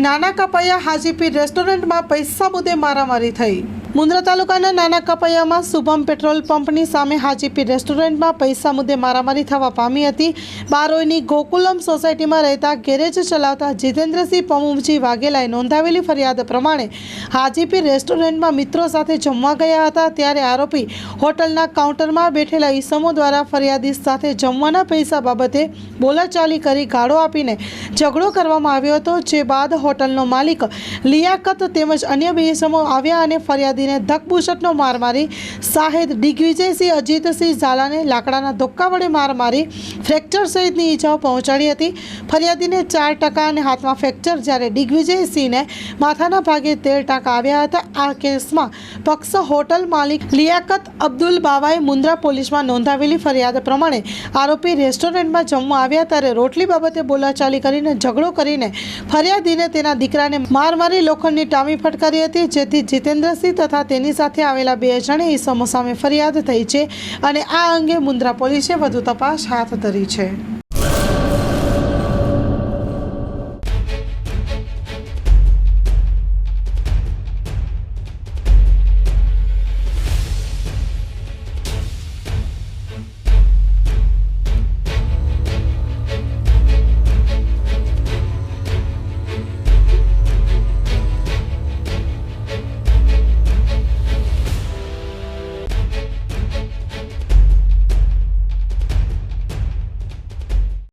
નાના કપાયા હાજીપીર રેસ્ટોરન્ટમાં પૈસા મુદ્દે મારામારી થઈ। મુન્દ્રા તાલુકાના નાના કપાયામાં શુભમ પેટ્રોલ પંપની સામે હાજીપીર રેસ્ટોરન્ટમાં પૈસા મુદ્દે મારામારી થવા પામી હતી। બારોઈની ગોકુલમ સોસાયટીમાં રહેતા ગેરેજ ચલાવતા જીતેન્દ્રસિંહ પમુજી વાઘેલાએ નોંધાવેલી ફરિયાદ પ્રમાણે હાજીપીર રેસ્ટોરન્ટમાં મિત્રો સાથે જમવા ગયા હતા, ત્યારે આરોપી હોટલના કાઉન્ટરમાં બેઠેલા ઈસમો દ્વારા ફરિયાદી સાથે જમવાના પૈસા બાબતે બોલાચાલી કરી ગાળો આપીને ઝઘડો કરવામાં આવ્યો હતો। જે બાદ હોટલનો માલિક લિયાકત તેમજ અન્ય બે ઈસમો આવ્યા અને ફરિયાદી ધકબુશટનો માર મારી શાહેદ દિગ્વિજયસિંહ અજીતસિંહ ઝાલાને લાકડાના ધોક્કા વડે માર મારી ફ્રેક્ચર સહિતની ઈજાઓ પહોંચાડી હતી। ફરિયાદીને 4 ટાંકા અને હાથમાં ફ્રેક્ચર, જ્યારે દિગ્વિજયસિંહને માથાના ભાગે 13 ટાંકા આવ્યા હતા। આ કેસમાં પક્ષ હોટલ માલિક લિયાકત અબ્દુલ બાવાએ મુન્દ્રા પોલીસમાં નોંધાવેલી ફરિયાદ પ્રમાણે આરોપી રેસ્ટોરન્ટમાં જમવા આવ્યા ત્યારે રોટલી બાબતે બોલાચાલી કરીને ઝઘડો કરીને ફરિયાદીને તેના દીકરાને માર મારી લોખંડની ટામી ફટકારી હતી, જેથી જીતેન્દ્રસિંહ તથા તેની સાથે આવેલા 2 જણે ઈસમો સામે ફરિયાદ થઈ છે અને આ અંગે મુન્દ્રા પોલીસે વધુ તપાસ હાથ ધરી છે।